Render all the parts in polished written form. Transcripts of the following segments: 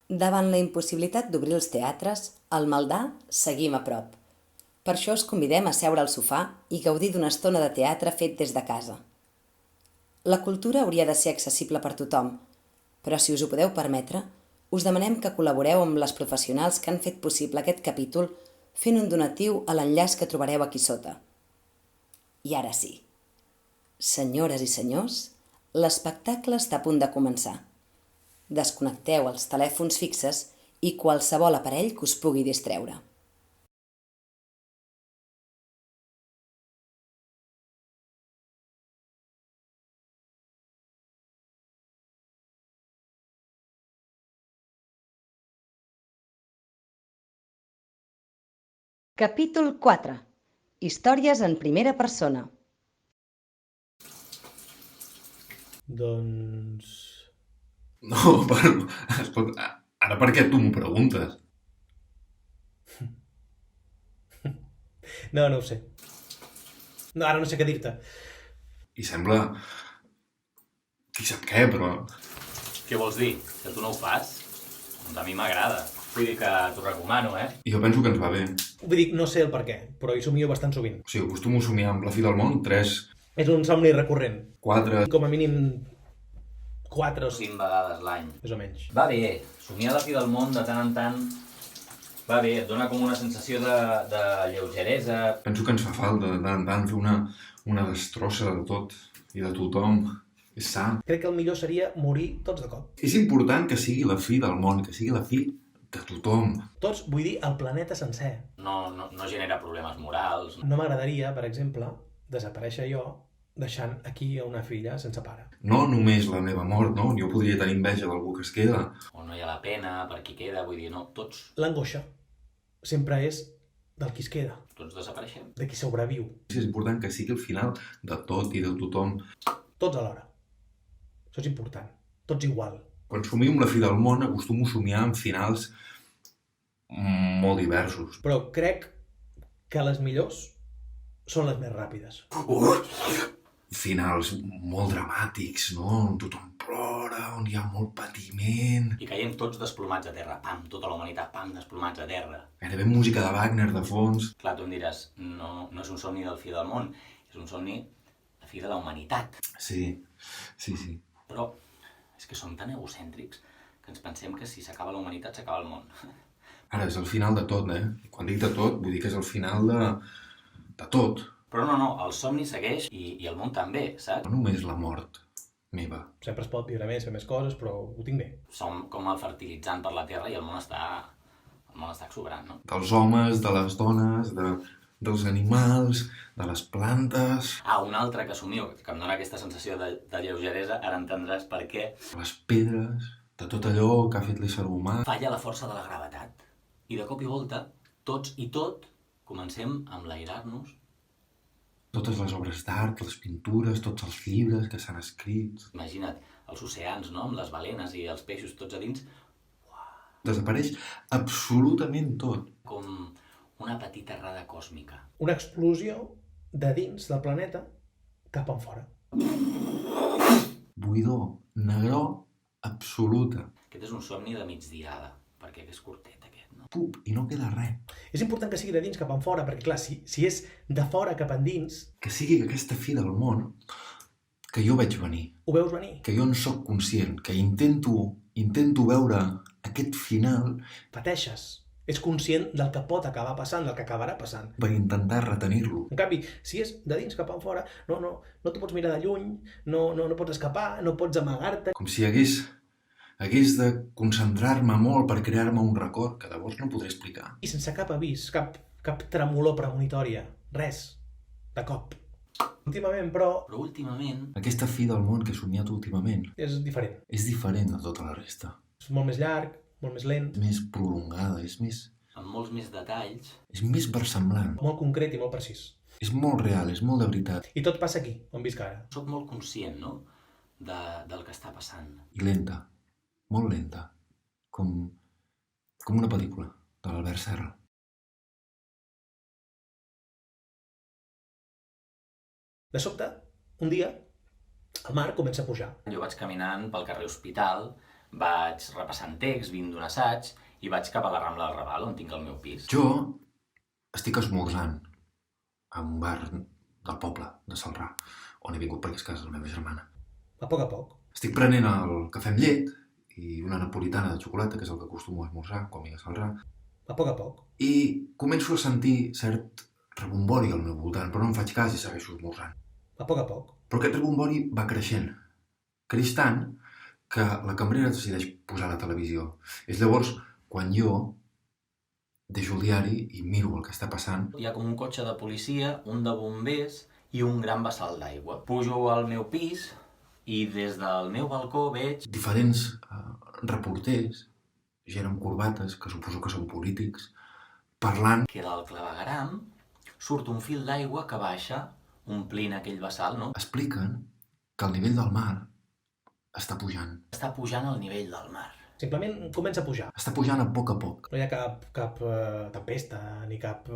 Davant la impossibilitat d'obrir els teatres, al Maldà seguim a prop. Per això us convidem a seure al sofà i gaudir d'una estona de teatre fet des de casa. La cultura hauria de ser accessible per tothom, però si us ho podeu permetre, us demanem que col·laboreu amb les professionals que han fet possible aquest capítol fent un donatiu a l'enllaç que trobareu aquí sota. I ara sí. Senyores i senyors, l'espectacle està a punt de començar. Desconnecteu els telèfons fixes i qualsevol aparell que us pugui distreure. Capítol 4. Històries en primera persona. Doncs... No, però... Escolta, ara per què tu m'ho preguntes? No ho sé. No, ara no sé què dir-te. I sembla... Qui sap què, però... Què vols dir? Que tu no ho fas? Doncs a mi m'agrada. Vull dir que t'ho recomano, Jo penso que ens va bé. Vull dir, no sé el per què, però hi somio bastant sovint. O sigui, acostumo a somiar amb la fi del món 3, És un somni recurrent. 4... Com a mínim 4 o 5, 5 vegades l'any. més o menys. Va bé, somiar la fi del món de tant en tant... Va bé, et dona com una sensació de lleugeresa. Penso que ens fa falta de tant en tant fer una destrossa de tot i de tothom. És sa. Crec que el millor seria morir tots de cop. És important que sigui la fi del món, que sigui la fi de tothom. Tots, vull dir, el planeta sencer. No genera problemes morals. No m'agradaria, per exemple, desaparèixer jo deixant aquí a una filla sense pare. No només la meva mort, no? Jo podria tenir enveja d'algú que es queda. O no hi ha la pena per qui queda, vull dir, no, tots L'angoixa sempre és del qui es queda, desapareixem. de qui sobreviu, És important que sigui el final de tot i de tothom. tots alhora. Això és important, tots igual. Quan somio amb la fi del món acostumo a somiar amb finals molt diversos. Però crec que les millors són les més ràpides. Finals molt dramàtics, no? On tothom plora, on hi ha molt patiment... I caiem tots desplomats a terra, pam, tota la humanitat, pam, desplomats a terra. Gairebé música de Wagner de fons. Clar, tu em diràs, no és un somni del fi del món, és un somni de fi de la humanitat. Sí. Però és que som tan egocèntrics que ens pensem que si s'acaba la humanitat s'acaba el món. Ara, és el final de tot, I quan dic de tot, vull dir que és el final de tot. Però no, el somni segueix i el món també, saps? No només la mort meva. Sempre es pot viure més, fer més coses, però ho tinc bé. Som com el fertilitzant per la terra i el món està exuberant, no? Dels homes, de les dones, dels animals, de les plantes... Un altre que somio, que em dona aquesta sensació de lleugeresa, ara entendràs per què. De les pedres, de tot allò que ha fet l'ésser humà. Falla la força de la gravetat. I de cop i volta, tots i tot, comencem a enlairar-nos. Totes les obres d'art, les pintures, tots els llibres que s'han escrit... Imagina't, els oceans, no?, amb les balenes i els peixos tots a dins, Desapareix absolutament tot. com una petita errada còsmica. Una explosió de dins del planeta cap enfora. Buidor, negror, absoluta. Aquest és un somni de migdiada, perquè és curtet aquest, no? Pup, i no queda res. És important que sigui de dins cap enfora, perquè clar, si és de fora cap endins, Que sigui aquesta fi del món que jo veig venir. ho veus venir. Que jo en sóc conscient, que intento veure aquest final Pateixes. És conscient del que pot acabar passant, del que acabarà passant. per intentar retenir-lo. En canvi, si és de dins cap enfora, no t'ho pots mirar de lluny, no pots escapar, no pots amagar-te. Com si hagués de concentrar-me molt per crear-me un record que llavors no podré explicar. I sense cap avís, cap tremolor premonitòria, res, de cop. Últimament, però, Però últimament, Aquesta fi del món que he somiat últimament és diferent. és diferent de tota la resta. És molt més llarg, molt més lent, És més prolongada, és amb molts més detalls, més versemblant. molt concret i molt precís. És molt real, és molt de veritat. I tot passa aquí, on visc ara. soc molt conscient, no?, del que està passant. I lenta, molt lenta. Com una pel·lícula de l'Albert Serra. De sobte, un dia, el mar comença a pujar. Jo vaig caminant pel carrer Hospital, vaig repassant text, vinc d'un assaig, i vaig cap a la Rambla del Raval, on tinc el meu pis. Jo estic esmorzant a un bar del poble, de Celrà, on he vingut perquè és casa de la meva germana. A poc. Estic prenent el cafè amb llet i una napolitana de xocolata, que és el que acostumo a esmorzar quan vinc a Celrà. A poc. I començo a sentir cert rebombori al meu voltant, però no em faig cas i segueixo esmorzant. A poc. Però aquest rebombori va creixent. Creix tant que la cambrera decideix posar la televisió. És llavors quan jo deixo el diari i miro el que està passant. Hi ha com un cotxe de policia, un de bombers i un gran vessal d'aigua. Pujo al meu pis i des del meu balcó veig Diferents reporters, gent amb corbates, que suposo que són polítics, parlant. que del clavegueram surt un fil d'aigua que baixa omplint aquell vessal, no? Expliquen que el nivell del mar està pujant. Està pujant al nivell del mar. Simplement comença a pujar. Està pujant a poc. No hi ha cap tempesta ni cap...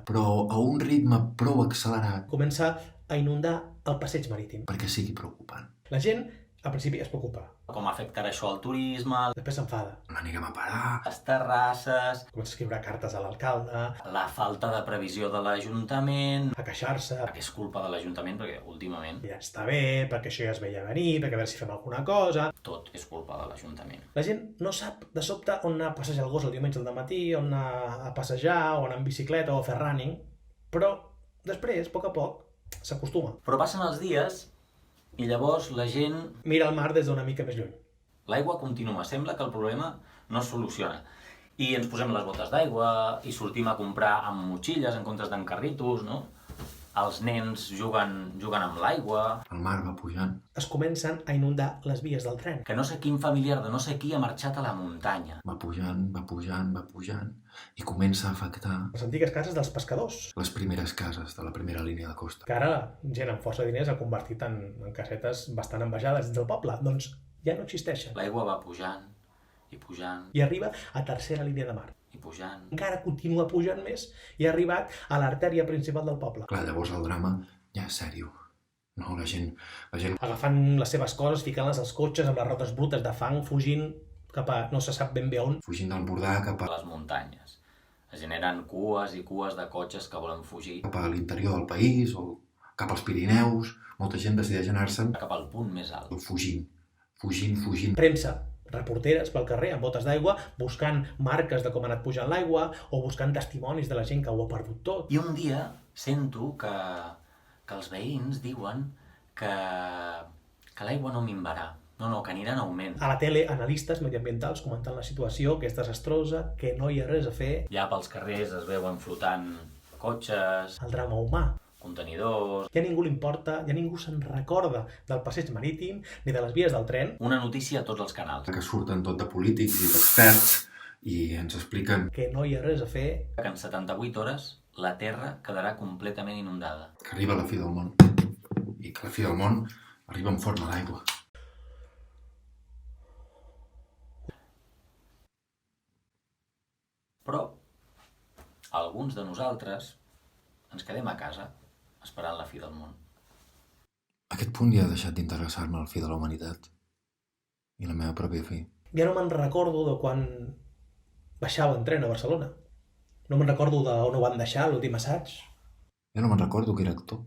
Però a un ritme prou accelerat Comença a inundar el passeig marítim. perquè sigui preocupant. La gent, al principi, es preocupa. Com afectarà això al turisme, Després s'enfada. On anirem a parar? les terrasses, Comença a escriure cartes a l'alcalde, la falta de previsió de l'Ajuntament, a queixar-se, perquè és culpa de l'Ajuntament, perquè últimament ja està bé, perquè això ja es veia venir, perquè a veure si fem alguna cosa. tot és culpa de l'Ajuntament. La gent no sap de sobte on anar a passejar el gos el diumenge al dematí, on anar a passejar, o anar en bicicleta o a fer running, però després, a poc, s'acostuma. Però passen els dies i llavors la gent... Mira el mar des d'una mica més lluny. L'aigua continua, sembla que el problema no es soluciona. I ens posem les botes d'aigua i sortim a comprar amb motxilles en comptes d'en carritos, no? Els nens juguen amb l'aigua, El mar va pujant. Es comencen a inundar les vies del tren. que no sé quin familiar de no sé qui ha marxat a la muntanya. Va pujant i comença a afectar Les antigues cases dels pescadors, les primeres cases de la primera línia de costa. que ara gent amb força diners ha convertit en casetes bastant envejades dins del poble. Doncs ja no existeixen. L'aigua va pujant i pujant I arriba a tercera línia de mar. i pujant. Encara continua pujant més i ha arribat a l'artèria principal del poble. Clar, llavors el drama ja és sèrio. No, la gent... Agafant les seves coses, ficant-les als cotxes amb les rodes brutes de fang, fugint cap a no se sap ben bé on. Fugint d'Empordà cap A les muntanyes. Es generen cues i cues de cotxes que volen fugir a l'interior del país o cap als Pirineus. Molta gent decideix anar-se'n cap al punt més alt. fugint. Premsa, reporteres pel carrer amb botes d'aigua, buscant marques de com ha anat pujant l'aigua o buscant testimonis de la gent que ho ha perdut tot. I un dia sento que els veïns diuen que l'aigua no minvarà. No, que anirà en augment. A la tele, analistes mediambientals comentant la situació, que és desastrosa, que no hi ha res a fer, Ja pels carrers es veuen flotant cotxes, el drama humà. contenidors... Ja a ningú li importa, ja ningú se'n recorda del passeig marítim ni de les vies del tren, Una notícia a tots els canals. Que surten tot de polítics i d'experts i ens expliquen que no hi ha res a fer. Que en 78 hores la Terra quedarà completament inundada. que arriba la fi del món i que la fi del món arriba en forma d'aigua. Però alguns de nosaltres ens quedem a casa esperant la fi del món. Aquest punt ja ha deixat d'interessar-me el fi de la humanitat i la meva pròpia fi. Ja no me'n recordo de quan baixava en tren a Barcelona. No me'n recordo d'on ho van deixar, l'últim assaig. Jo no me'n recordo que era actor.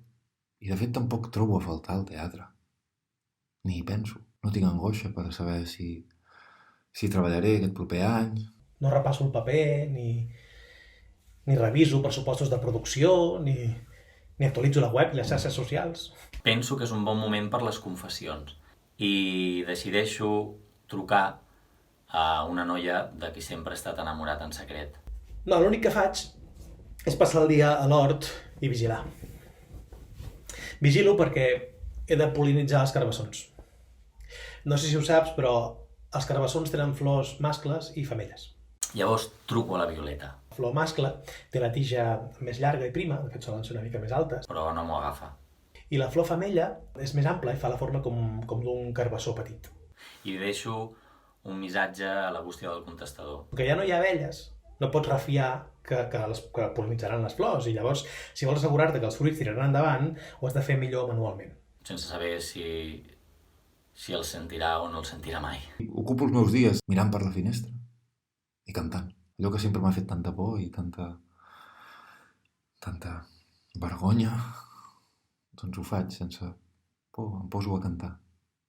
I de fet tampoc trobo a faltar el teatre. Ni hi penso. No tinc angoixa per saber si treballaré aquest proper any. No repasso el paper, ni reviso pressupostos de producció, ni actualitzo la web i les xarxes socials. Penso que és un bon moment per les confessions i decideixo trucar a una noia de qui sempre he estat enamorat en secret. No, l'únic que faig és passar el dia a l'hort i vigilar. Vigilo perquè he de pol·linitzar els carbassons. No sé si ho saps, però els carbassons tenen flors mascles i femelles. Llavors truco a la Violeta, La flor mascle té la tija més llarga i prima, de fet solen ser una mica més altes, però no m'ho agafa. i la flor femella és més ampla i fa la forma com d'un carbassó petit. I li deixo un missatge a la bústia del contestador. Com que ja no hi ha abelles, no pots refiar que pol·linitzaran les flors, i llavors, si vols assegurar-te que els fruits tiraran endavant, ho has de fer millor manualment. Sense saber si si el sentirà o no el sentirà mai. Ocupo els meus dies mirant per la finestra i cantant. Allò que sempre m'ha fet tanta por i tanta vergonya, doncs ho faig sense por, em poso a cantar.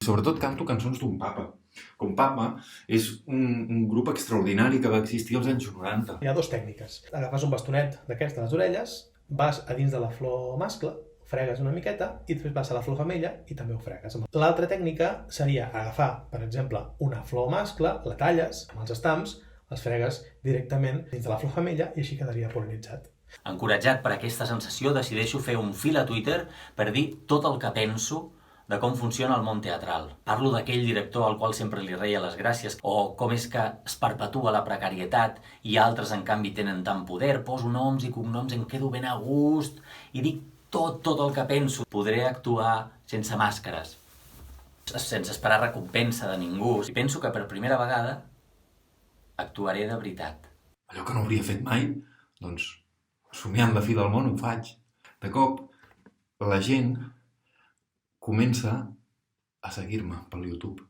Sobretot canto cançons d'un papa. Com Papa és un grup extraordinari que va existir als anys 90. Hi ha dues tècniques. Agafes un bastonet d'aquests de les orelles, vas a dins de la flor mascle, fregues una miqueta i després vas a la flor femella i també ho fregues. L'altra tècnica seria agafar, per exemple, una flor mascle, la talles amb els estams, els fregues directament dins de la flor femella i així quedaria pol·linitzat. Encoratjat per aquesta sensació, decideixo fer un fil a Twitter per dir tot el que penso de com funciona el món teatral. Parlo d'aquell director al qual sempre li reia les gràcies, o com és que es perpetua la precarietat i altres, en canvi, tenen tant poder. Poso noms i cognoms, em quedo ben a gust i dic tot el que penso. Podré actuar sense màscares, sense esperar recompensa de ningú. I penso que per primera vegada actuaré de veritat. Allò que no hauria fet mai, doncs, somiant la fi del món, ho faig. De cop, la gent comença a seguir-me pel YouTube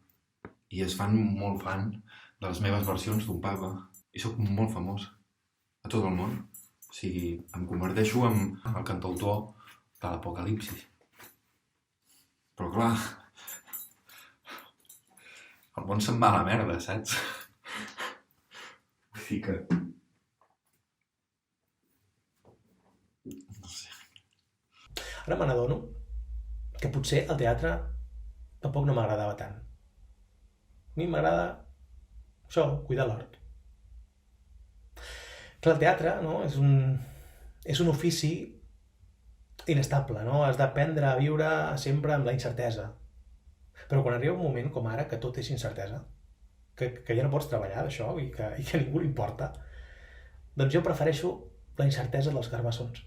i es fan molt fan de les meves versions d'un papa i sóc molt famós a tot el món. O sigui, em converteixo en el cantautor de l'apocalipsis. Però clar, el món se'n va a la merda, saps? Vull dir que... no sé. Ara me n'adono que potser el teatre tampoc no m'agradava tant. A mi m'agrada això, cuidar l'hort. Clar, el teatre, no? és un ofici inestable, no? Has d'aprendre a viure sempre amb la incertesa. Però quan arriba un moment com ara que tot és incertesa, que ja no pots treballar d'això i que a ningú li importa, doncs jo prefereixo la incertesa dels garbassons.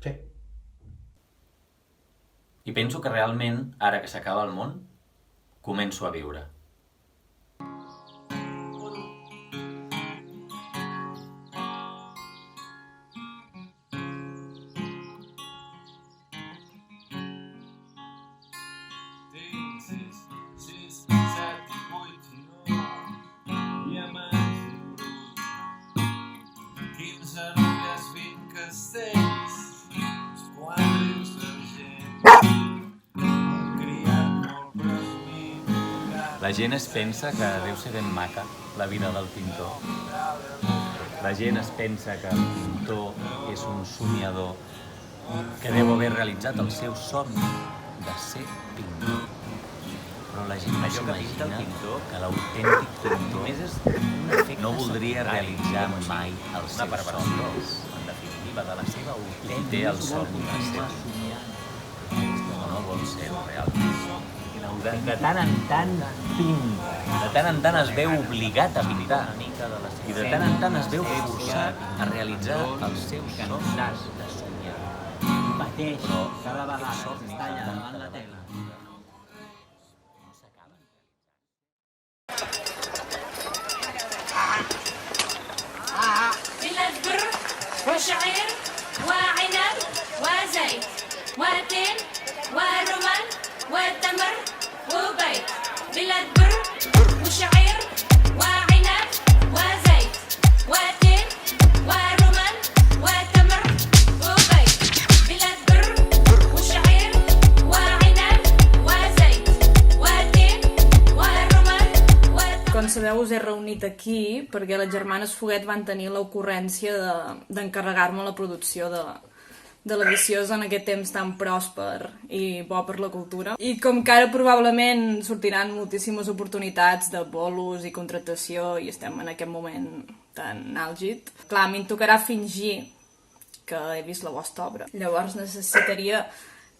Sí. I penso que realment, ara que s'acaba el món, començo a viure. La gent es pensa que deu ser ben maca la vida del pintor. La gent es pensa que el pintor és un somiador que deu haver realitzat el seu somni de ser pintor. Però la gent no s'imagina que l'autèntic pintor no voldria realitzar mai el seu somni. En definitiva, de la seva autèntica té el somni de ser pintor. No vol ser-ho realment. De tant en tant pinta, de tant en tant es veu obligat a pintar i de tant en tant es veu forçat a realitzar els seus somnis de somiar. Pateix cada vegada que està allà davant la tela. بالبر وشعير وعنب وزيت وتين ورمان وتمر وبيت بالبر وشعير وعنب وزيت وتين ورمان وتمر وبيت بالبر وشعير وعنب وزيت وتين ورمان وتمر. Com sabeu, us he reunit aquí perquè les germanes Foguet van tenir l'ocurrència d'encarregar-me la producció de l'edició en aquest temps tan pròsper i bo per la cultura. I com que ara probablement sortiran moltíssimes oportunitats de bolos i contractació i estem en aquest moment tan àlgid, clar, a mi em tocarà fingir que he vist la vostra obra. Llavors necessitaria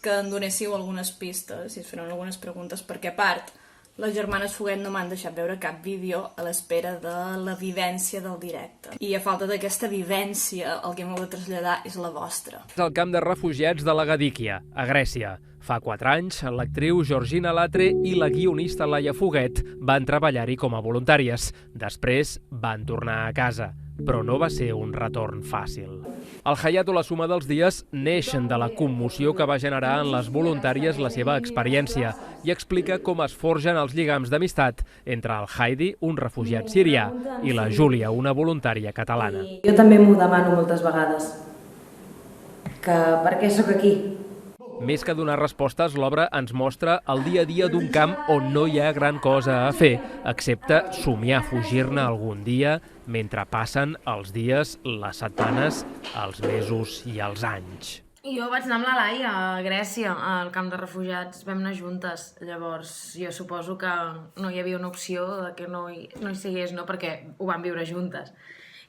que em donéssiu algunes pistes i es faran algunes preguntes, perquè a part les germanes Foguet no m'han deixat veure cap vídeo a l'espera de la vivència del directe. I a falta d'aquesta vivència, el que m'heu de traslladar és la vostra. El camp de refugiats de la Gadíquia, a Grècia. Fa 4 anys, l'actriu Georgina Latre i la guionista Laia Foguet van treballar-hi com a voluntàries. Després van tornar a casa. però no va ser un retorn fàcil. El Hayat o la suma dels dies neixen de la commoció que va generar en les voluntàries la seva experiència i explica com es forgen els lligams d'amistat entre el Heidi, un refugiat sirià, i la Júlia, una voluntària catalana. Jo també m'ho demano moltes vegades, que per què sóc aquí? Més que donar respostes, l'obra ens mostra el dia a dia d'un camp on no hi ha gran cosa a fer, excepte somiar fugir-ne algun dia mentre passen els dies, les setmanes, els mesos i els anys. Jo vaig anar amb la Laia a Grècia, al camp de refugiats, vam anar juntes. Llavors, jo suposo que no hi havia una opció de que no hi sigués, no? Perquè ho vam viure juntes.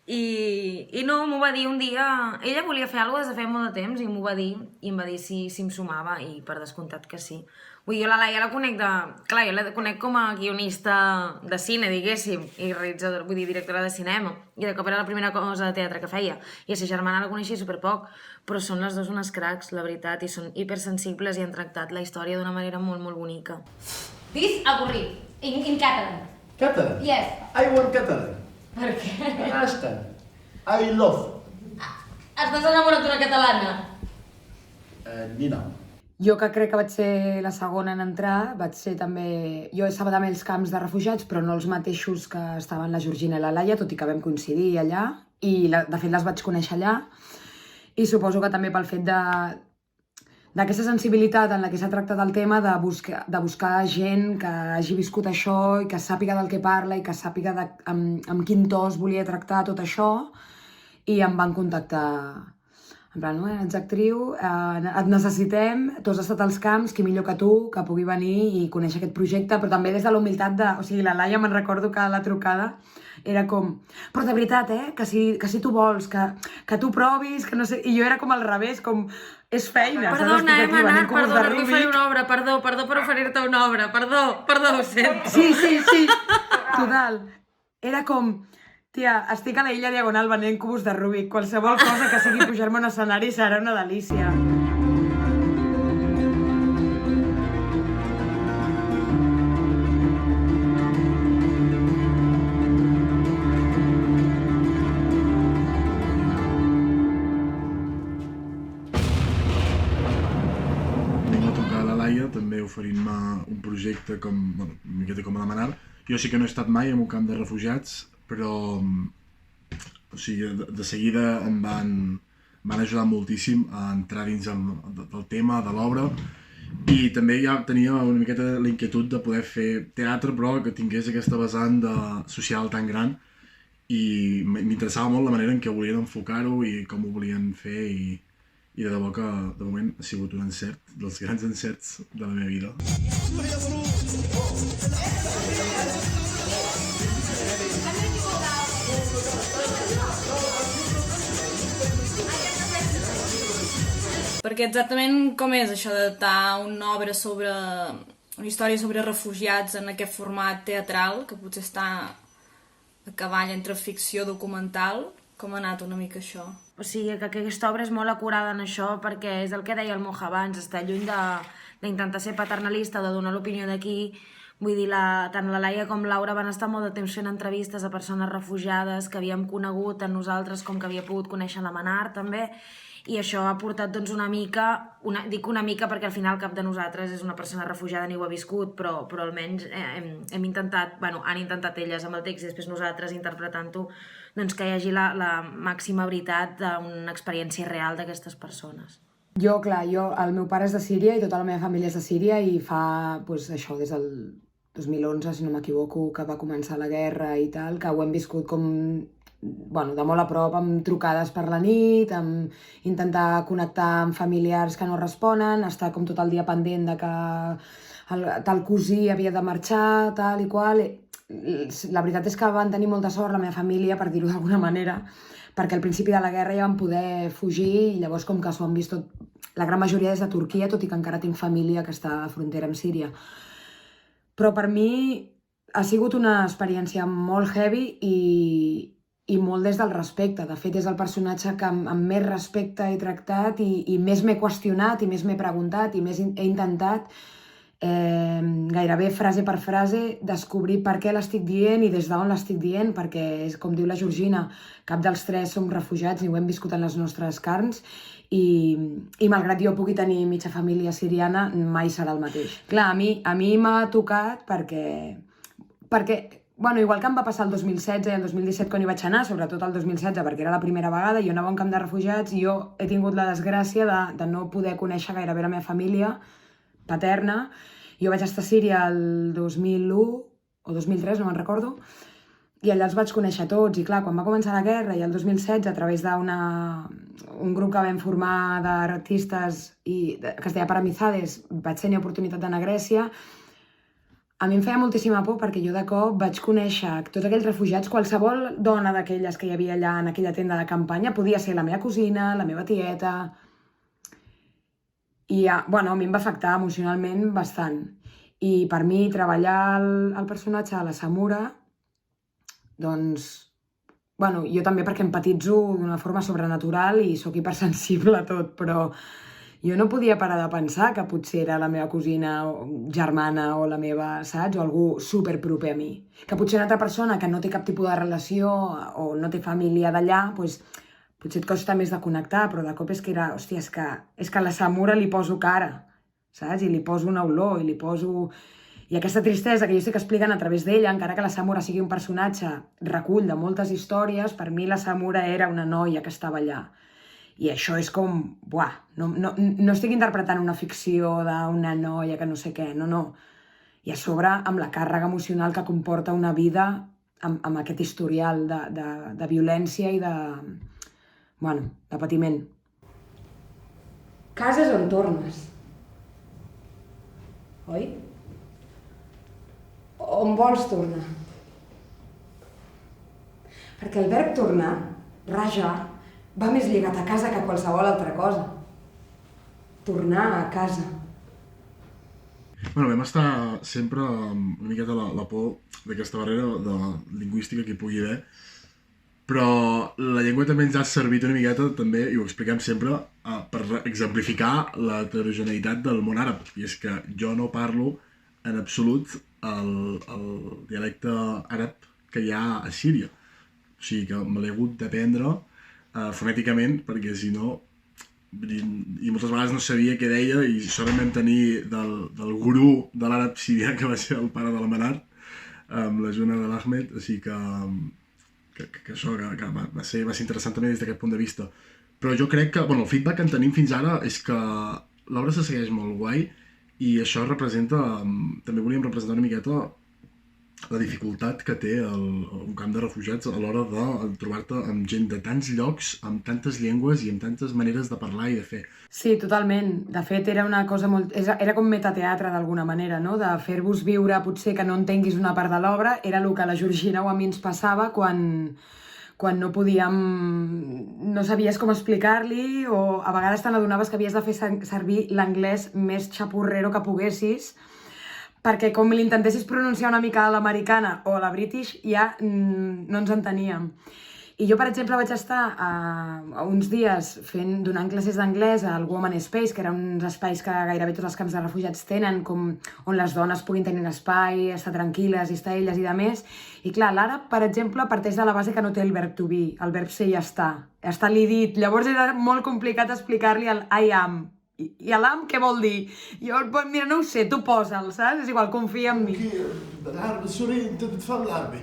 I no, m'ho va dir un dia... Ella volia fer alguna cosa des de feia molt de temps i m'ho va dir, i em va dir si em sumava, i per descomptat que sí. Vull dir, jo la Laia la conec Clar, jo la conec com a guionista de cine, diguéssim, i realitzadora, vull dir, directora de cinema, i de cop era la primera cosa de teatre que feia. I a sa germana la coneixia superpoc, però són les dues unes cracs, la veritat, i són hipersensibles i han tractat la història d'una manera molt, molt bonica. This avorrit, in Catalan. Catalan? Yes. I want Catalan. Per què? Hashtag. I love. Estàs enamorat d'una catalana? Ni no. Jo, que crec que vaig ser la segona en entrar, vaig ser també... Jo estava també als camps de refugiats, però no els mateixos que estaven la Georgina i la Laia, tot i que vam coincidir allà, i de fet les vaig conèixer allà, i suposo que també pel fet d'aquesta sensibilitat en la que s'ha tractat el tema de buscar gent que hagi viscut això i que sàpiga del que parla i que sàpiga amb quin to es volia tractar tot això, i em van contactar en plan, ets actriu, et necessitem, tu has estat als camps, qui millor que tu, que pugui venir i conèixer aquest projecte, però també des de la humilitat de... O sigui, la Laia me'n recordo que a la trucada era com, però de veritat, que si tu vols, que tu provis, que no sé... I jo era com al revés, com, és feina. Perdona, hem anat, perdona, vull fer una obra, perdó per oferir-te una obra, perdó, ho sento. Sí, total. Era com, tia, estic a la illa Diagonal venent cubos de Rubik, qualsevol cosa que sigui pujar-me a un escenari serà una delícia. També oferint-me un projecte com, una miqueta com a demanar. Jo sí que no he estat mai en un camp de refugiats, però o sigui, de seguida em van ajudar moltíssim a entrar dins del tema, de l'obra, i també ja tenia una miqueta la inquietud de poder fer teatre, però que tingués aquesta vessant social tan gran, i m'interessava molt la manera en què volien enfocar-ho i com ho volien fer, i de debò que de moment ha sigut un encert, dels grans encerts de la meva vida. Perquè exactament com és això d'adaptar una obra una història sobre refugiats en aquest format teatral, que potser està a cavall entre ficció documental, com ha anat una mica això? O sigui, que aquesta obra és molt acurada en això, perquè és el que deia el Moja abans, està lluny d'intentar ser paternalista o de donar l'opinió d'aquí. Vull dir, tant la Laia com Laura van estar molt de temps fent entrevistes a persones refugiades que havíem conegut tant nosaltres com que havia pogut conèixer la Manar també, i això ha portat doncs una mica, dic una mica perquè al final cap de nosaltres és una persona refugiada ni ho ha viscut, però almenys hem intentat, han intentat elles amb el text i després nosaltres interpretant-ho, doncs que hi hagi la màxima veritat d'una experiència real d'aquestes persones. Jo, clar, el meu pare és de Síria i tota la meva família és de Síria, i fa, això, des del 2011, si no m'equivoco, que va començar la guerra i tal, que ho hem viscut com, de molt a prop, amb trucades per la nit, amb intentar connectar amb familiars que no responen, estar com tot el dia pendent de que tal cosí havia de marxar, tal i qual. La veritat és que van tenir molta sort la meva família, per dir-ho d'alguna manera, perquè al principi de la guerra ja van poder fugir i llavors com que s'ho han vist la gran majoria des de Turquia, tot i que encara tinc família que està a frontera amb Síria. Però per mi ha sigut una experiència molt heavy i molt des del respecte. De fet, és el personatge que amb més respecte he tractat i més m'he qüestionat i més m'he preguntat i més he intentat gairebé frase per frase, descobrir per què l'estic dient i des d'on l'estic dient, perquè, com diu la Georgina, cap dels tres som refugiats ni ho hem viscut en les nostres carns, i malgrat jo pugui tenir mitja família siriana, mai serà el mateix. Clar, a mi m'ha tocat perquè, bueno, igual que em va passar el 2016 i el 2017 quan hi vaig anar, sobretot el 2016 perquè era la primera vegada, jo anava a un camp de refugiats i jo he tingut la desgràcia de no poder conèixer gairebé la meva família paterna. Jo vaig estar a Síria el 2001 o 2003, no me'n recordo, i allà els vaig conèixer tots. I clar, quan va començar la guerra i el 2016, a través d'un grup que vam formar d'artistes que es deia Paramizades, vaig tenir oportunitat d'anar a Grècia. A mi em feia moltíssima por perquè jo de cop vaig conèixer tots aquells refugiats, qualsevol dona d'aquelles que hi havia allà en aquella tenda de campanya podia ser la meva cosina, la meva tieta. I bueno, a mi em va afectar emocionalment bastant. I per mi treballar el personatge de la Samura, doncs, bueno, jo també perquè empatitzo d'una forma sobrenatural i sóc hipersensible a tot, però jo no podia parar de pensar que potser era la meva cosina o germana o la meva, saps? O algú superproper a mi. Que potser una altra persona que no té cap tipus de relació o no té família d'allà, doncs potser et costa més de connectar, però de cop és que era, hòstia, és que a la Samura li poso cara, saps? I li poso una olor, i li poso... I aquesta tristesa que jo estic explicant a través d'ella, encara que la Samura sigui un personatge recull de moltes històries, per mi la Samura era una noia que estava allà. I això és com, buah, no estic interpretant una ficció d'una noia que no sé què, no. I a sobre amb la càrrega emocional que comporta una vida amb aquest historial de violència i de patiment. Cases on tornes, oi? On vols tornar? Perquè el verb tornar, rajar, va més lligat a casa que a qualsevol altra cosa. Tornar a casa. Bueno, vam estar sempre amb una miqueta la por d'aquesta barrera lingüística que hi pugui haver, però la llengua també ens ha servit una miqueta, també, i ho expliquem sempre, per exemplificar la heterogeneïtat del món àrab. I és que jo no parlo en absolut el dialecte àrab que hi ha a Síria. O sigui que me l'he hagut d'aprendre fonèticament, perquè si no... I moltes vegades no sabia què deia, i això vam tenir del gurú de l'àrab sirià, que va ser el pare de la Manar, amb l'ajuda de l'Ahmed, així que això va ser interessant també des d'aquest punt de vista. Però jo crec que, el feedback que en tenim fins ara és que l'obra se segueix molt guai, i això representa, també volíem representar una miqueta la dificultat que té un camp de refugiats a l'hora de trobar-te amb gent de tants llocs, amb tantes llengües i amb tantes maneres de parlar i de fer. Sí, totalment. De fet, era una cosa molt... Era com metateatre d'alguna manera, no? De fer-vos viure, potser que no entenguis una part de l'obra, era el que a la Georgina o a mi ens passava quan no podíem... no sabies com explicar-li, o a vegades te n'adonaves que havies de fer servir l'anglès més xapurrero que poguessis, perquè com l'intentessis pronunciar una mica a l'americana o a la british ja no ens enteníem. I jo, per exemple, vaig estar uns dies donant classes d'anglès al Woman Space, que eren uns espais que gairebé tots els camps de refugiats tenen, on les dones puguin tenir un espai, estar tranquil·les i estar elles i de més. I clar, l'àrab, per exemple, parteix de la base que no té el verb to be, el verb ser i estar. Està l'idit. Llavors era molt complicat explicar-li el I am. I l'am què vol dir? Jo, mira, no ho sé, tu posa'l, saps? És igual, confia en mi. بالعربي السوري انت بتفهم العربي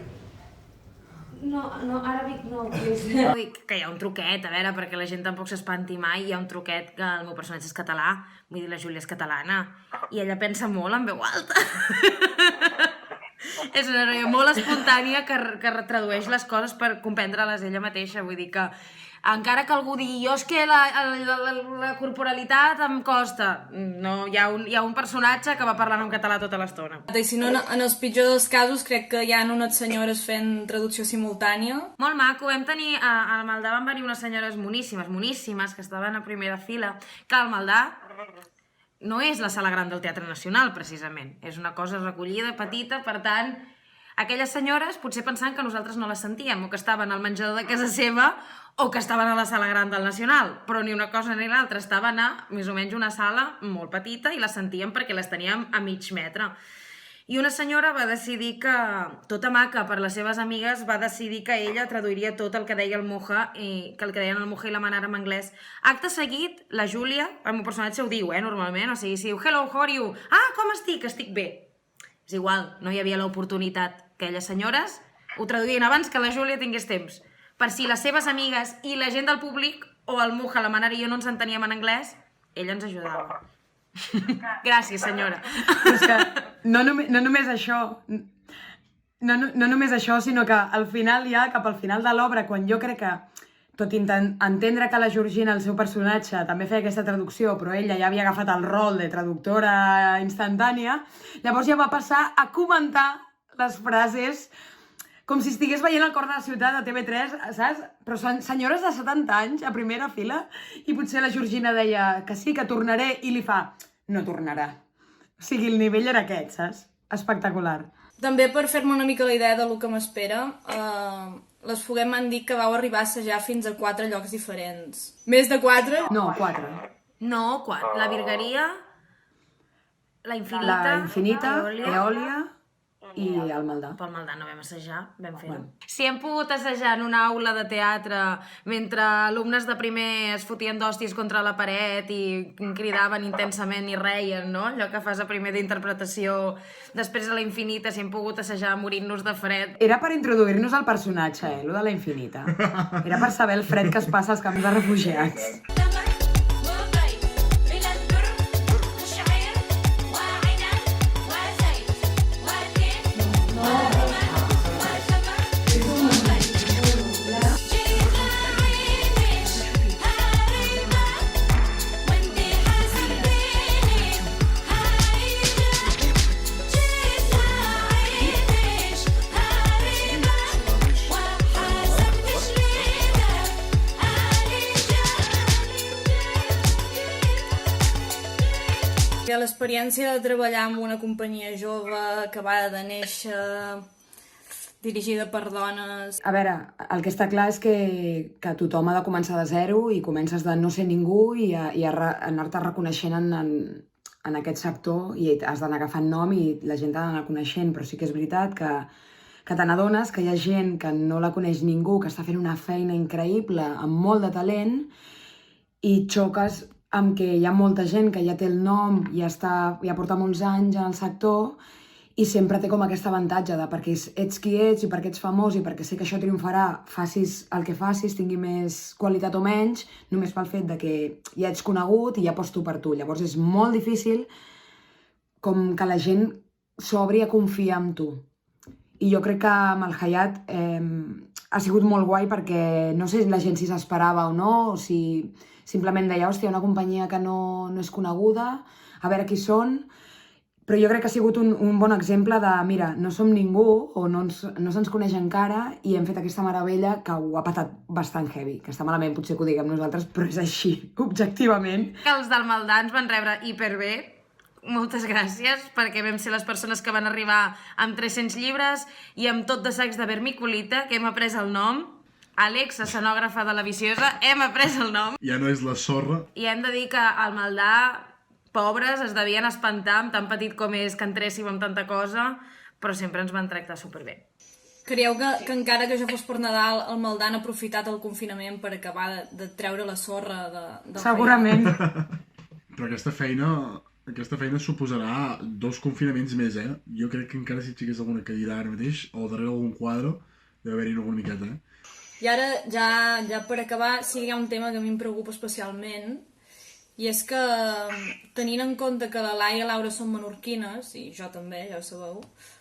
No, àrabic no, please. Dic que hi ha un truquet, a veure, perquè la gent tampoc s'espanti mai, hi ha un truquet que el meu personatge és català, vull dir, la Júlia és catalana, i ella pensa molt en veu alta. És una noia molt espontània que tradueix les coses per comprendre-les ella mateixa, vull dir que encara que algú digui, jo és que la corporalitat em costa, no, hi ha un personatge que va parlant en català tota l'estona. I si no, en els pitjors dels casos crec que hi ha unes senyores fent traducció simultània. Molt maco, vam tenir, al Maldà van venir unes senyores moníssimes, que estaven a primera fila. Clar, el Maldà no és la sala gran del Teatre Nacional, precisament, és una cosa recollida, petita, per tant, aquelles senyores potser pensaven que nosaltres no les sentíem, o que estaven al menjador de casa seva, o que estaven a la sala gran del Nacional, però ni una cosa ni l'altra, estaven a més o menys una sala molt petita i les sentíem perquè les teníem a mig metre. I una senyora va decidir que, tota maca per les seves amigues, va decidir que ella traduiria tot el que deia el Moja, i que el que deien el Moja i la Manara en anglès. Acte seguit, la Júlia, el meu personatge ho diu, normalment, o sigui, si diu hello, how are you? Ah, com estic? Estic bé. És igual, no hi havia l'oportunitat. Aquelles senyores ho traduïen abans que la Júlia tingués temps. Per si les seves amigues i la gent del públic, o el Moja, la Manara i jo no ens enteníem en anglès, ella ens ajudava. Gràcies, senyora. És que no només això, no només això, sinó que al final ja, cap al final de l'obra, quan jo crec que, tot i entendre que la Georgina, el seu personatge, també feia aquesta traducció, però ella ja havia agafat el rol de traductora instantània, llavors ja va passar a comentar les frases com si estigués veient el Cor de la Ciutat de TV3, saps? Però són senyores de 70 anys, a primera fila, i potser la Georgina deia que sí, que tornaré, i li fa, no tornarà. O sigui, el nivell era aquest, saps? Espectacular. També per fer-me una mica la idea del que m'espera, les Foguet m'han dit que vau arribar a assajar fins a 4 llocs diferents. Més de 4? No, 4. No, 4. La Virgueria, la Infinita, Eòlia i el Maldà. Pel Maldà no vam assajar, vam fer-ho. Si hem pogut assajar en una aula de teatre mentre alumnes de primer es fotien d'hòsties contra la paret i cridaven intensament i reien, no? Allò que fas a primer d'interpretació, després a la Infinita, si hem pogut assajar morint-nos de fred. Era per introduir-nos al personatge, lo de la Infinita. Era per saber el fred que es passa als camps de refugiats. L'experiència de treballar en una companyia jove, acabada de néixer, dirigida per dones... A veure, el que està clar és que tothom ha de començar de zero i comences de no ser ningú i anar-te reconeixent en aquest sector i has d'anar agafant nom i la gent t'ha d'anar coneixent, però sí que és veritat que te n'adones que hi ha gent que no la coneix ningú, que està fent una feina increïble, amb molt de talent, i xoques amb que hi ha molta gent que ja té el nom i ja porta molts anys en el sector i sempre té com aquest avantatge de perquè ets qui ets i perquè ets famós i perquè sé que això triomfarà, facis el que facis, tingui més qualitat o menys, només pel fet de que ja ets conegut i ja aposto per tu. Llavors és molt difícil com que la gent s'obri a confiar en tu. I jo crec que amb el Hayat ha sigut molt guai perquè no sé la gent si s'esperava o no, o si simplement deia, hòstia, una companyia que no és coneguda, a veure qui són, però jo crec que ha sigut un bon exemple de, mira, no som ningú o no se'ns coneix encara i hem fet aquesta meravella que ho ha patat bastant heavy, que està malament potser que ho diguem nosaltres, però és així, objectivament. Els del Maldà ens van rebre hiperbé, moltes gràcies, perquè vam ser les persones que van arribar amb 300 llibres i amb tot de sacs de vermiculita, que hem après el nom. Àlex, escenògrafa de La Viciosa, hem après el nom. Ja no és la sorra. I hem de dir que al Maldà, pobres, es devien espantar amb tan petit com és que entréssim amb tanta cosa, però sempre ens van tractar superbé. Creieu que encara que jo fos per Nadal, el Maldà han aprofitat el confinament per acabar de treure la sorra del Segurament. Però aquesta feina suposarà 2 confinaments més, eh? Jo crec que encara si aixequés alguna cadira ara mateix, o darrere algun quadre, deu haver-hi alguna miqueta, I ara, ja per acabar, sí que hi ha un tema que a mi em preocupa especialment, i és que, tenint en compte que la Laia i la Laura són menorquines, i jo també, ja ho sabeu,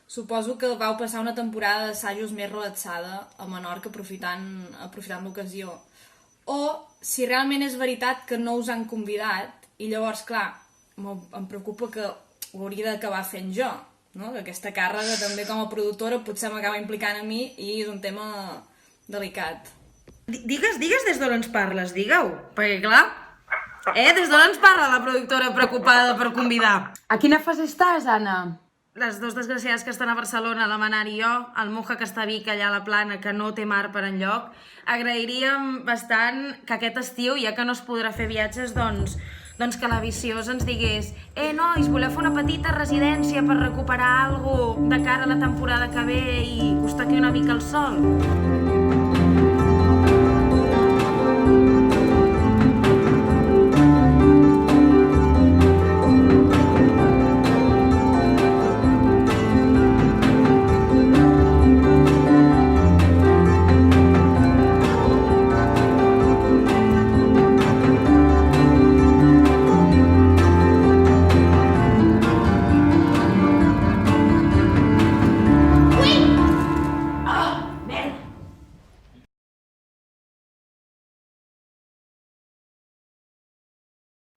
suposo que vau passar una temporada d'assajos més relaxada a Menorca, aprofitant l'ocasió. O, si realment és veritat que no us han convidat, i llavors, clar, em preocupa que ho hauria d'acabar fent jo, no? Que aquesta càrrega també com a productora potser m'acaba implicant a mi i és un tema delicat. Digues des d'on ens parles, digue-ho, perquè clar, des d'on ens parla la productora preocupada per convidar? A quina fase estàs, Anna? les dos desgraciades que estan a Barcelona, la Manar i jo, el Moja que està a Vic, allà a la Plana, que no té mar per enlloc, agrairíem bastant que aquest estiu, ja que no es podrà fer viatges, doncs que la Viciós ens digués nois, voleu fer una petita residència per recuperar alguna cosa de cara a la temporada que ve i us toqui una mica el sol?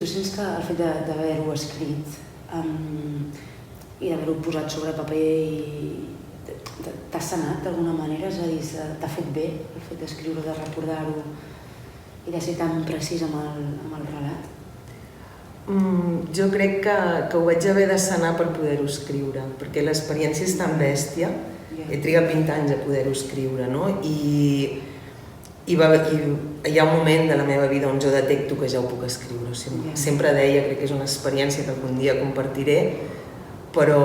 Tu sents que el fet d'haver-ho escrit i d'haver-ho posat sobre paper t'ha sanat d'alguna manera? És a dir, t'ha fet bé el fet d'escriure, de recordar-ho i de ser tan precís amb el relat? Jo crec que ho vaig haver de sanar per poder-ho escriure, perquè l'experiència és tan bèstia, he trigat 20 anys a poder-ho escriure, no? I hi ha un moment de la meva vida on jo detecto que ja ho puc escriure. Sempre deia, crec que és una experiència que algun dia compartiré, però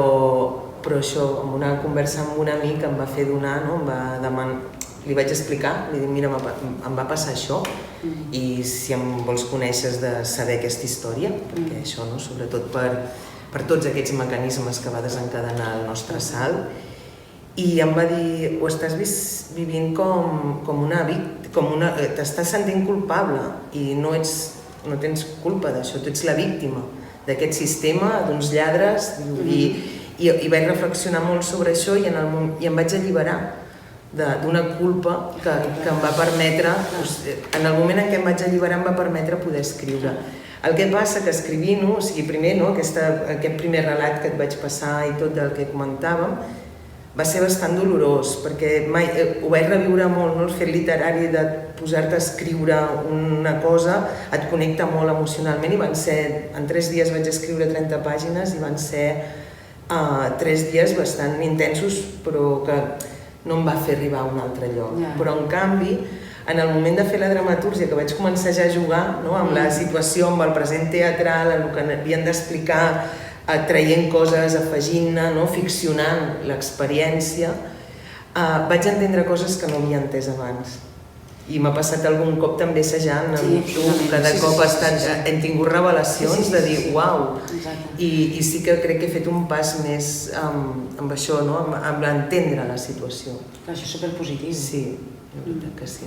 això, en una conversa amb un amic em va fer donar, em va demanar, li vaig explicar, li dic, mira, em va passar això, i si em vols conèixer has de saber aquesta història, perquè això, sobretot per tots aquests mecanismes que va desencadenar el nostre salt, i em va dir, ho estàs vivint com una víctima, t'estàs sentint culpable i no tens culpa d'això, tu ets la víctima d'aquest sistema, d'uns lladres, i vaig reflexionar molt sobre això i em vaig alliberar d'una culpa que em va permetre, en el moment en què em vaig alliberar em va permetre poder escriure. El que passa que escrivint-ho, o sigui, primer, aquest primer relat que et vaig passar i tot del que comentàvem, va ser bastant dolorós, perquè ho vaig reviure molt, el fet literari de posar-te a escriure una cosa et connecta molt emocionalment i en 3 dies vaig escriure 30 pàgines i van ser 3 dies bastant intensos, però que no em va fer arribar a un altre lloc. Però en canvi, en el moment de fer la dramatúrgia, que vaig començar ja a jugar amb la situació, amb el present teatral, amb el que havien d'explicar, traient coses, afegint-ne, ficcionant l'experiència, vaig entendre coses que no havia entès abans. I m'ha passat algun cop també assajant amb tu, cada cop hem tingut revelacions de dir uau, i sí que crec que he fet un pas més amb això, amb l'entendre la situació. Això és superpositiu. Sí, la veritat que sí.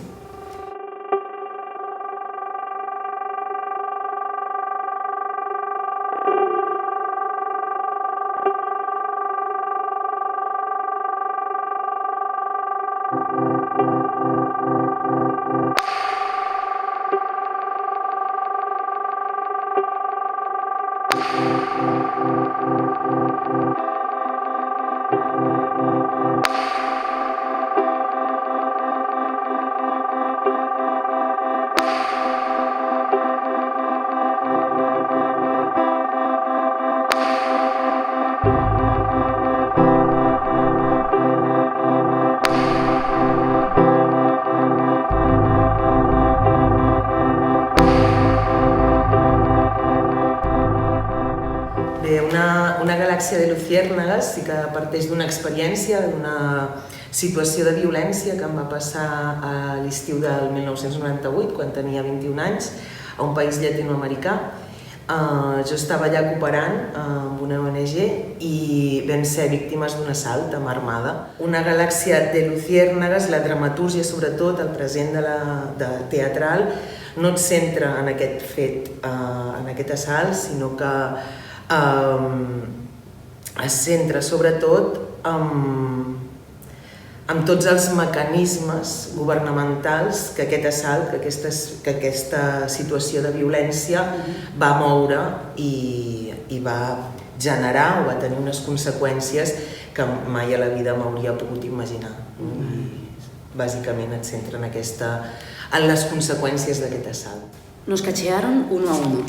Una galàxia de luciérnagas sí que parteix d'una experiència, d'una situació de violència que em va passar a l'estiu del 1998, quan tenia 21 anys, a un país llatinoamericà. Jo estava allà cooperant amb una ONG i vam ser víctimes d'un assalt amb armada. Una galàxia de luciérnagas, la dramatúrgia sobretot, el present teatral, no et centra en aquest fet, en aquest assalt, sinó que es centra sobretot en tots els mecanismes governamentals que aquest assalt, que aquesta situació de violència va moure i va generar o va tenir unes conseqüències que mai a la vida m'hauria pogut imaginar. Bàsicament et centra en les conseqüències d'aquest assalt. Nos cachearon 1 a 1.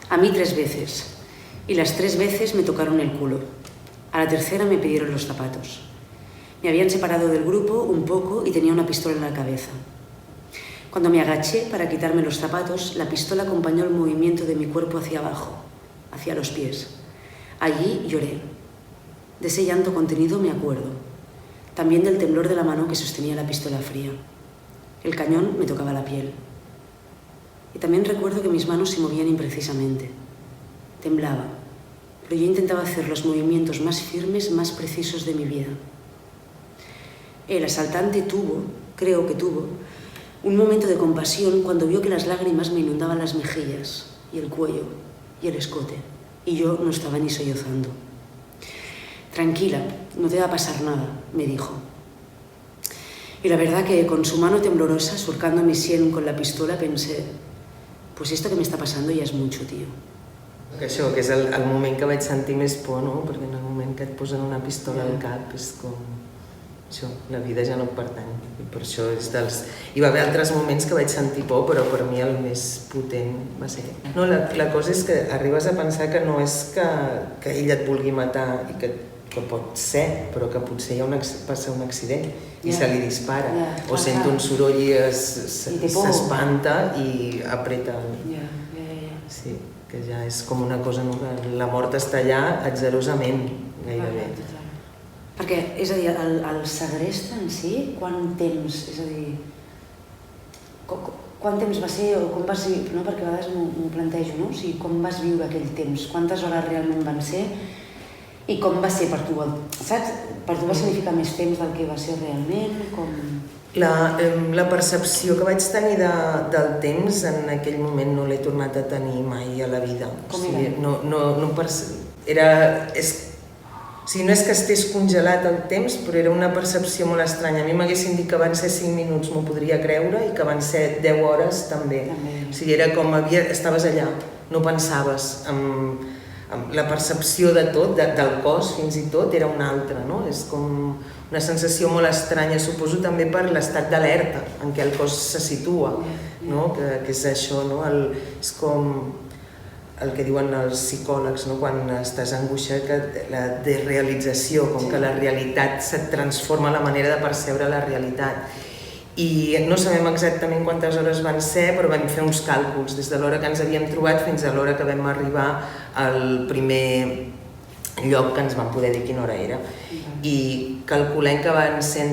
A mí 3 veces. y las 3 veces me tocaron el culo. A la tercera me pidieron los zapatos. Me habían separado del grupo un poco y tenía una pistola en la cabeza. Cuando me agaché para quitarme los zapatos, la pistola acompañó el movimiento de mi cuerpo hacia abajo, hacia los pies. Allí lloré. De ese llanto contenido me acuerdo. También del temblor de la mano que sostenía la pistola fría. El cañón me tocaba la piel. Y también recuerdo que mis manos se movían imprecisamente. Temblaba, pero yo intentaba hacer los movimientos más firmes, más precisos de mi vida. El asaltante creo que tuvo, un momento de compasión cuando vio que las lágrimas me inundaban las mejillas, y el cuello, y el escote, y yo no estaba ni sollozando. Tranquila, no te va a pasar nada, me dijo. Y la verdad que con su mano temblorosa, surcando mi sien con la pistola, pensé, pues esto que me está pasando ja és mucho, tio. Això, que és el moment que vaig sentir més por, no? Perquè en el moment que et posen una pistola al cap és com... Això, la vida ja no et pertany. I per això és dels... Hi va haver altres moments que vaig sentir por, però per mi el més potent va ser... No, la cosa és que arribes a pensar que no és que ell et vulgui matar i que pot ser, però que potser va ser un accident i se li dispara. O sent un soroll i s'espanta i apreta el... Sí, que ja és com una cosa, la mort està allà atzerosament, gairebé. Perquè, és a dir, el segrest en si, quant temps, és a dir, quant temps va ser o com va ser, no? Perquè a vegades m'ho plantejo, no? O sigui, com vas viure aquell temps, quantes hores realment van ser i com va ser per tu, saps? Per tu va significar més temps del que va ser realment, com... La percepció que vaig tenir del temps en aquell moment no l'he tornat a tenir mai a la vida. Com era? O sigui, no és que estés congelat el temps, però era una percepció molt estranya. A mi m'haguessin dit que van ser 5 minuts, m'ho podria creure, i que van ser 10 hores també. O sigui, era com estaves allà, no pensaves. La percepció de tot, del cos fins i tot, era una altra, no? És com una sensació molt estranya, suposo també per l'estat d'alerta en què el cos se situa, no? Que és això, no? És com el que diuen els psicòlegs, no? Quan estàs angoixat, la desrealització, com que la realitat se't transforma la manera de percebre la realitat. I no sabem exactament quantes hores van ser, però vam fer uns càlculs des de l'hora que ens havíem trobat fins a l'hora que vam arribar al primer lloc que ens van poder dir quina hora era. I calculem que van ser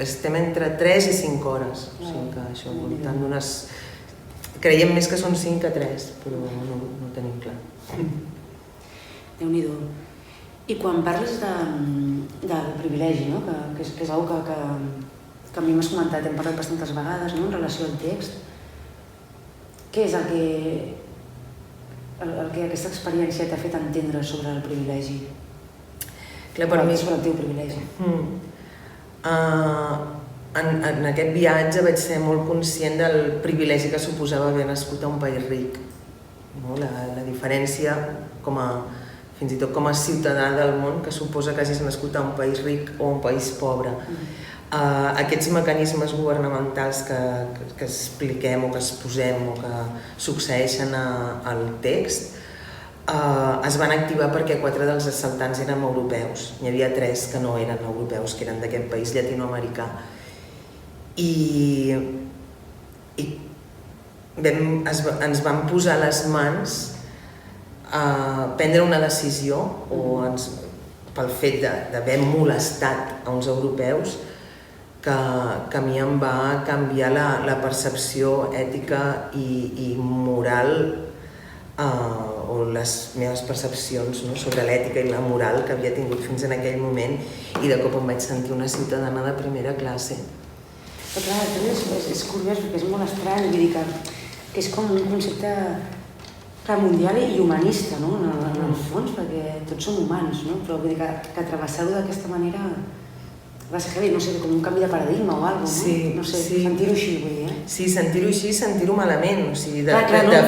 estem entre 3 i 5 hores, o sigui que això, voltant d'unes... Creiem més que són 5 que 3, però no tenim clar. Déu-n'hi-do. I quan parles del privilegi, no? Que és una cosa que a mi m'has comentat, hem parlat bastantes vegades, no? En relació al text, què és el que aquesta experiència t'ha fet entendre sobre el privilegi? Clar, per mi... Sobre el teu privilegi. En aquest viatge vaig ser molt conscient del privilegi que suposava haver nascut a un país ric. La diferència, fins i tot com a ciutadà del món, que suposa que hagis nascut a un país ric o un país pobre. Aquests mecanismes governamentals que expliquem o que exposem o que succeeixen al text es van activar perquè 4 dels assaltants eren europeus. N'hi havia 3 que no eren europeus, que eren d'aquest país llatinoamericà. I ens van posar a les mans a prendre una decisió pel fet d'haver molestat a uns europeus que a mi em va canviar la percepció ètica i moral o les meves percepcions sobre l'ètica i la moral que havia tingut fins en aquell moment, i de cop em vaig sentir una ciutadana de primera classe. Però clar, també és curiós perquè és molt estrany, vull dir que és com un concepte mundial i humanista, no? En el fons, perquè tots som humans, no? Però vull dir que travessar-ho d'aquesta manera va ser heavy, no sé, com un canvi de paradigma o alguna cosa, no? No sé, sentir-ho així, vull dir, Sí, sentir-ho així, sentir-ho malament. O sigui, de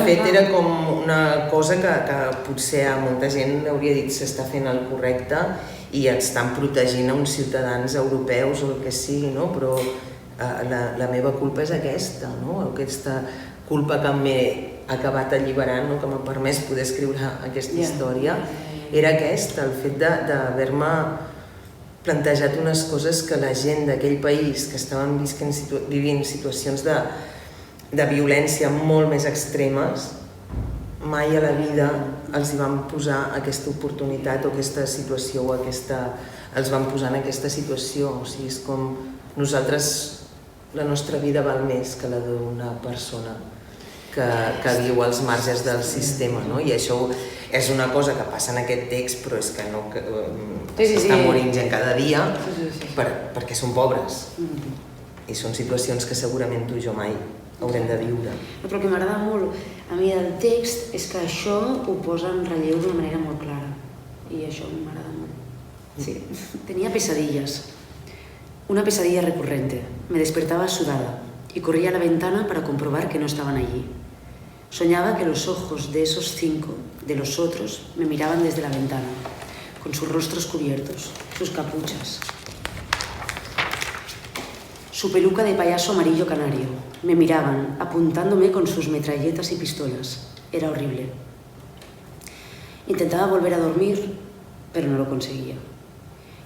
fet, era com una cosa que potser a molta gent hauria dit s'està fent el correcte i estan protegint a uns ciutadans europeus o el que sigui, no? Però la meva culpa és aquesta, no? Aquesta culpa que m'he ha acabat alliberant, no? Que m'ha permès poder escriure aquesta història, era aquest, el fet d'haver-me plantejat unes coses que la gent d'aquell país que estaven vivint situacions de violència molt més extremes, mai a la vida els hi van posar aquesta oportunitat o aquesta situació o els van posar en aquesta situació. O sigui, és com nosaltres, la nostra vida val més que la d'una persona que viu als marges del sistema, no? I això és una cosa que passa en aquest text, però és que no s'està morint gent cada dia perquè són pobres i són situacions que segurament tu i jo mai haurem de viure. Però el que m'agrada molt a mi del text és que això ho posa en relleu d'una manera molt clara i això m'agrada molt. Sí, tenía pesadillas. Una pesadilla recurrente. Me despertaba sudada y corría a la ventana para comprobar que no estaban allí. Soñaba que los ojos de esos 5, de los otros, me miraban desde la ventana, con sus rostros cubiertos, sus capuchas. Su peluca de payaso amarillo canario. Me miraban, apuntándome con sus metralletas y pistolas. Era horrible. Intentaba volver a dormir, pero no lo conseguía.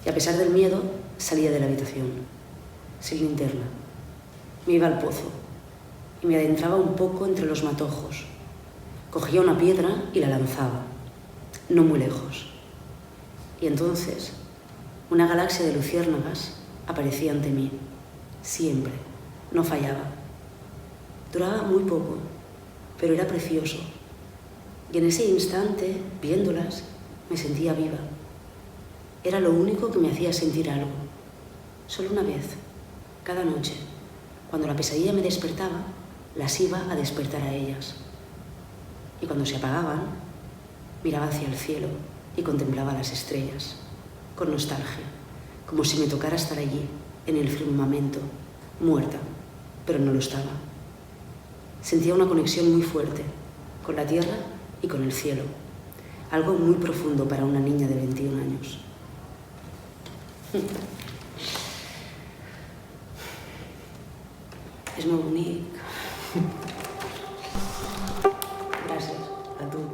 Y a pesar del miedo, salía de la habitación, sin linterna. Me iba al pozo y me adentraba un poco entre los matojos. Cogía una piedra y la lanzaba, no muy lejos. Y entonces, una galaxia de luciérnagas aparecía ante mí, siempre, no fallaba. Duraba muy poco, pero era precioso. Y en ese instante, viéndolas, me sentía viva. Era lo único que me hacía sentir algo. Solo una vez, cada noche, cuando la pesadilla me despertaba, las iba a despertar a ellas. Y cuando se apagaban, miraba hacia el cielo y contemplaba las estrellas, con nostalgia, como si me tocara estar allí, en el firmamento, muerta, pero no lo estaba. Sentía una conexión muy fuerte, con la tierra y con el cielo. Algo muy profundo para una niña de 21 años. És molt bonic. Gràcies. A tu.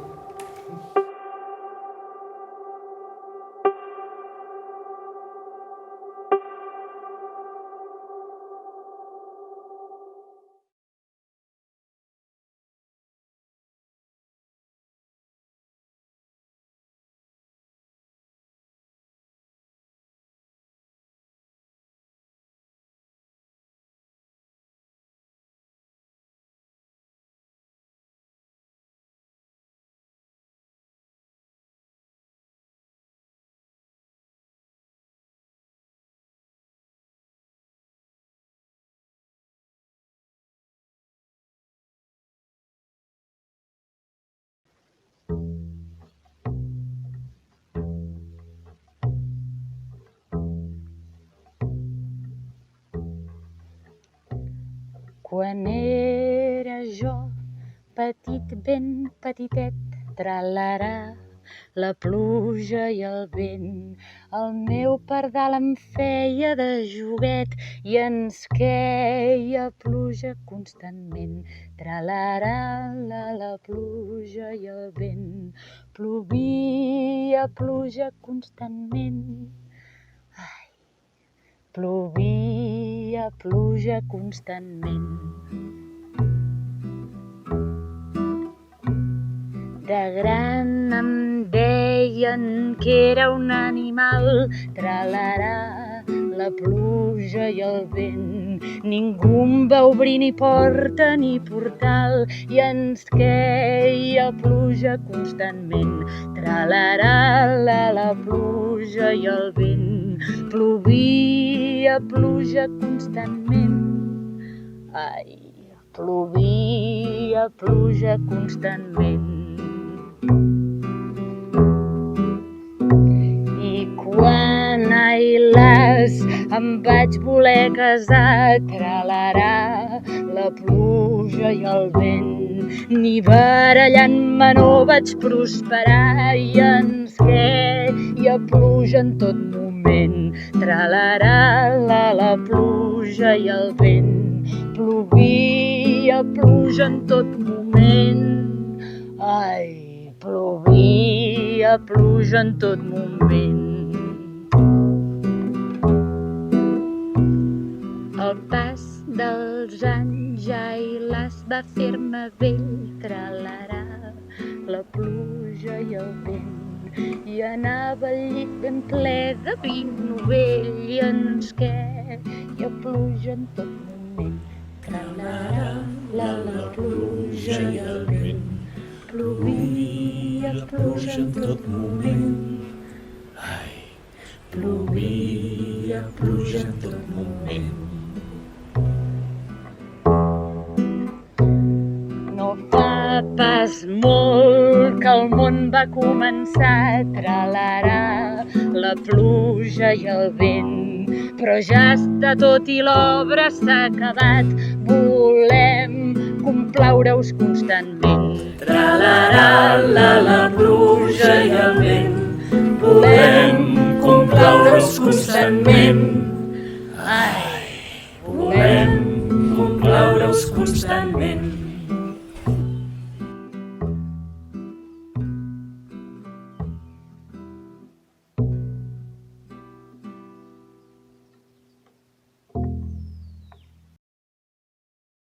Quan era jo petit, ben petitet, tralarà, la pluja i el vent, el meu pardal em feia de joguet i ens queia pluja constantment. Tralarà, la pluja i el vent, plovia pluja constantment. Plovia pluja constantment. De gran em deien que era un animal, tralarà, la pluja i el vent. Ningú em va obrir ni porta ni portal i ens queia pluja constantment. Tralarà, la pluja i el vent. Plovia pluja constantment. Ai, plovia pluja constantment. I quan ai-las em vaig voler casar, tralarà, la pluja i el vent. Ni barallant-me no vaig prosperar i ens queia pluja en tot moment. Tralarà, la pluja i el vent. Plovia plovia pluja en tot moment. Ai, plovia pluja en tot moment. El pas dels anys ja i les va fer-me vell, tralarà la pluja i el vent. I anava al llit ben ple de vi novell i ens queia pluja en tot moment. Tralarà la pluja i el vent, plovia pluja en tot moment. Ai, plovia pluja en tot moment. No fa pas molt que el món va començar, tralarà la pluja i el vent, però ja està tot i l'obra s'ha acabat, volem complaure-us constantment. Tralarà la pluja i el vent, volem complaure-us constantment. Ai, volem complaure-us constantment.